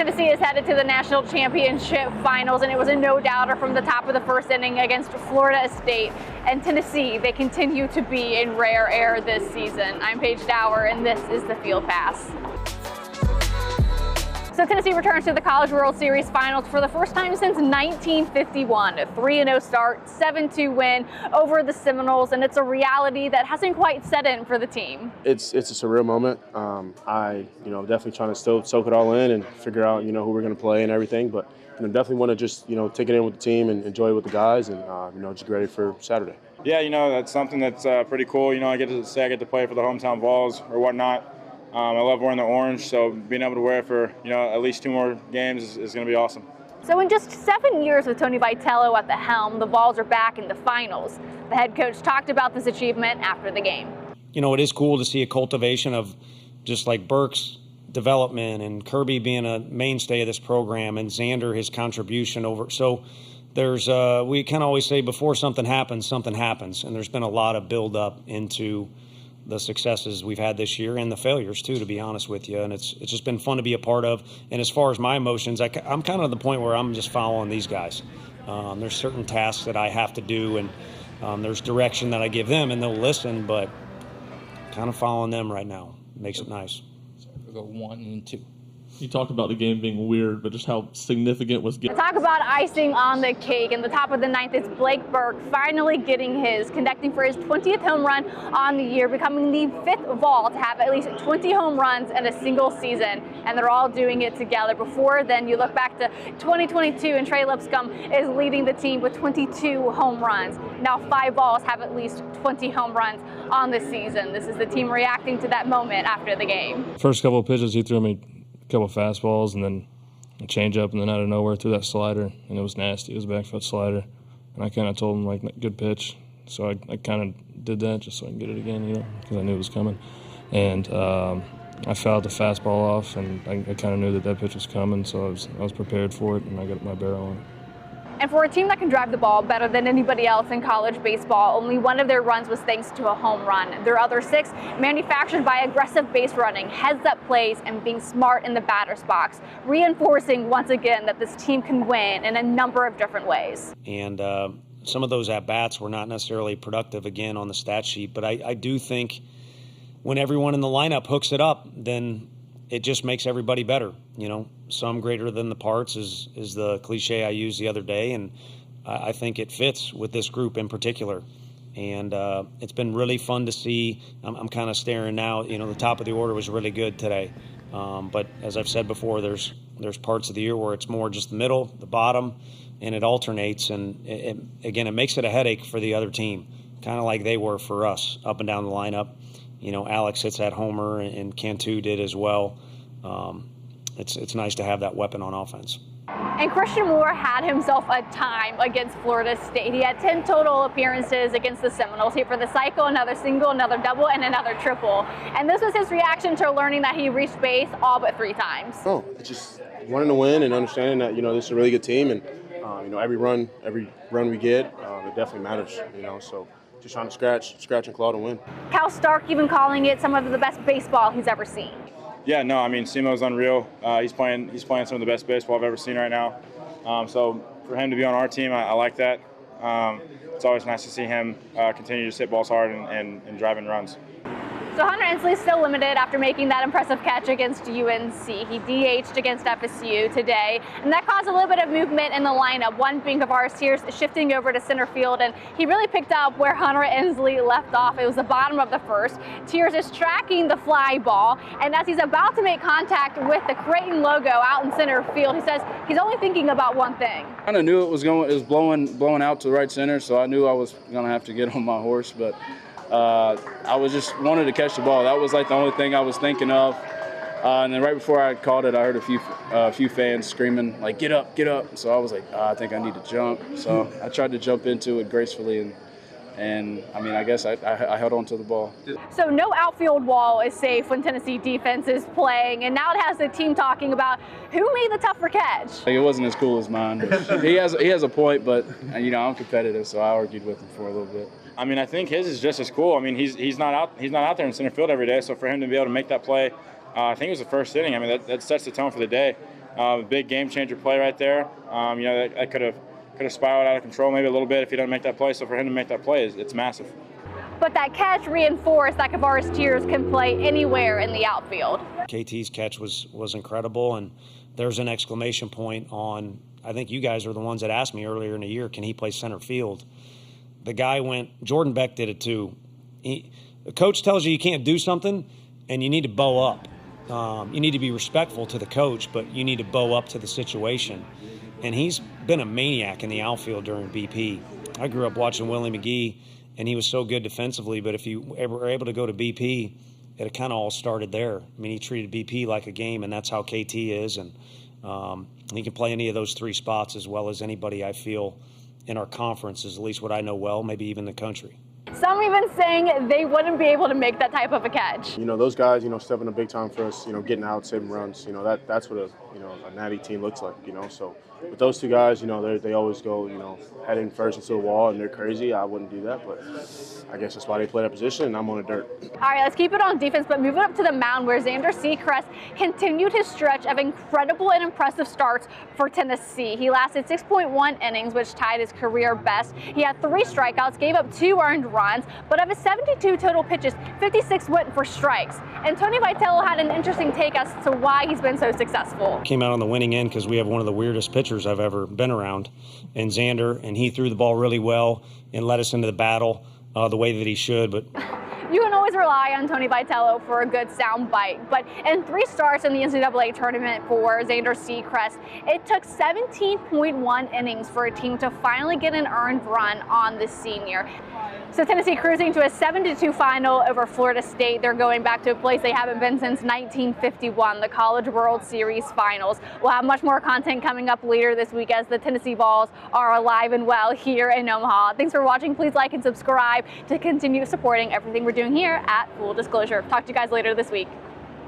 Tennessee is headed to the national championship finals, and it was a no-doubter from the top of the first inning against Florida State. And Tennessee, they continue to be in rare air this season. I'm Paige Dower, and this is the Field Pass. So Tennessee returns to the College World Series finals for the first time since 1951. A 3-0 start, 7-2 win over the Seminoles, and it's a reality that hasn't quite set in for the team. It's a surreal moment. I definitely trying to still soak it all in and figure out who we're going to play and everything, but definitely want to just take it in with the team and enjoy it with the guys, and just get ready for Saturday. Yeah, that's something that's pretty cool. I get to play for the hometown Vols or whatnot. I love wearing the orange, so being able to wear it for at least 2 more games is going to be awesome. So in just 7 years with Tony Vitello at the helm, the Vols are back in the finals. The head coach talked about this achievement after the game. It is cool to see a cultivation of just like Burke's development and Kirby being a mainstay of this program and Xander, his contribution over. So there's we can always say before something happens, and there's been a lot of build up into the successes we've had this year and the failures too, to be honest with you. And it's just been fun to be a part of. And as far as my emotions, I'm kind of at the point where I'm just following these guys. There's certain tasks that I have to do, and there's direction that I give them, and they'll listen, but kind of following them right now makes it nice. So we'll go 1 and 2. You talked about the game being weird, but just how significant was getting. Talk about icing on the cake. In the top of the 9th, it's Blake Burke finally getting his, connecting for his 20th home run on the year, becoming the 5th Vol to have at least 20 home runs in a single season, and they're all doing it together. Before then, you look back to 2022, and Trey Lipscomb is leading the team with 22 home runs. Now 5 Vols have at least 20 home runs on the season. This is the team reacting to that moment after the game. First couple of pitches, he threw me a couple of fastballs and then a changeup, and then out of nowhere threw that slider, and it was nasty. It was a back foot slider, and I kind of told him good pitch, so I kind of did that just so I can get it again, because I knew it was coming, and I fouled the fastball off, and I kind of knew that pitch was coming, so I was prepared for it, and I got my barrel on it. And for a team that can drive the ball better than anybody else in college baseball, only one of their runs was thanks to a home run. Their other 6 manufactured by aggressive base running, heads-up plays, and being smart in the batter's box, reinforcing once again that this team can win in a number of different ways. And some of those at-bats were not necessarily productive again on the stat sheet, but I do think when everyone in the lineup hooks it up, then it just makes everybody better. Some greater than the parts is the cliche I used the other day, and I think it fits with this group in particular. And it's been really fun to see. I'm kind of staring now. The top of the order was really good today, but as I've said before, there's parts of the year where it's more just the middle, the bottom, and it alternates. And it makes it a headache for the other team, kind of like they were for us up and down the lineup. Alex hits that homer, and Cantu did as well. It's nice to have that weapon on offense. And Christian Moore had himself a time against Florida State. He had 10 total appearances against the Seminoles. He hit for the cycle, another single, another double, and another triple. And this was his reaction to learning that he reached base all but 3 times. It's just wanting to win and understanding that this is a really good team, and every run we get, it definitely matters. So just trying to scratch and claw to win. Cal Stark even calling it some of the best baseball he's ever seen. Yeah, no, Simo's unreal. He's playing some of the best baseball I've ever seen right now. So for him to be on our team, I like that. It's always nice to see him continue to hit balls hard and drive in runs. So Hunter Ensley's still limited after making that impressive catch against UNC. He DH'd against FSU today, and that caused a little bit of movement in the lineup. One being Kavares Tears shifting over to center field, and he really picked up where Hunter Ensley left off. It was the bottom of the first. Tears is tracking the fly ball, and as he's about to make contact with the Creighton logo out in center field, he says he's only thinking about one thing. I kind of knew it was blowing out to right center, so I knew I was going to have to get on my horse, but I was just wanted to catch the ball. That was the only thing I was thinking of. And then right before I called it, I heard a few fans screaming get up, get up. So I was I think I need to jump. So I tried to jump into it gracefully, and I guess I held on to the ball. So no outfield wall is safe when Tennessee defense is playing, and now it has the team talking about who made the tougher catch. It wasn't as cool as mine. He has a point, but I'm competitive, so I argued with him for a little bit. I think his is just as cool. He's not out there in center field every day, so for him to be able to make that play, I think it was the first inning. That sets the tone for the day. Big game changer play right there. You know, that could have spiraled out of control maybe a little bit if he doesn't make that play. So for him to make that play, it's massive. But that catch reinforced that Kavaris Tears can play anywhere in the outfield. KT's catch was incredible, and there's an exclamation point on, I think you guys are the ones that asked me earlier in the year, can he play center field? The guy went, Jordan Beck did it too. The coach tells you can't do something, and you need to bow up. You need to be respectful to the coach, but you need to bow up to the situation. And he's been a maniac in the outfield during BP. I grew up watching Willie McGee, and he was so good defensively, but if you ever were able to go to BP, it kind of all started there. I mean, he treated BP like a game, and that's how KT is. And he can play any of those three spots as well as anybody, I feel, in our conference, is at least what I know well, maybe even the country. Some even saying they wouldn't be able to make that type of a catch. You know, those guys, you know, stepping a big time for us, you know, getting out, saving runs, you know, that's what a natty team looks like, you know. So with those two guys, you know, they always go, you know, heading first into the wall, and they're crazy. I wouldn't do that, but I guess that's why they play that position, and I'm on the dirt. All right, let's keep it on defense, but moving up to the mound where Xander Sechrist continued his stretch of incredible and impressive starts for Tennessee. He lasted 6.1 innings, which tied his career best. He had 3 strikeouts, gave up 2 earned runs, but of his 72 total pitches, 56 went for strikes. And Tony Vitello had an interesting take as to why he's been so successful. Came out on the winning end because we have one of the weirdest pitchers I've ever been around, and Xander, and he threw the ball really well and led us into the battle the way that he should. But you can always rely on Tony Vitello for a good sound bite, but in 3 starts in the NCAA tournament for Xander Sechrist, it took 17.1 innings for a team to finally get an earned run on the senior. So Tennessee cruising to a 7-2 final over Florida State. They're going back to a place they haven't been since 1951, the College World Series Finals. We'll have much more content coming up later this week as the Tennessee Vols are alive and well here in Omaha. Thanks for watching. Please like and subscribe to continue supporting everything we're doing here at Full Disclosure. Talk to you guys later this week.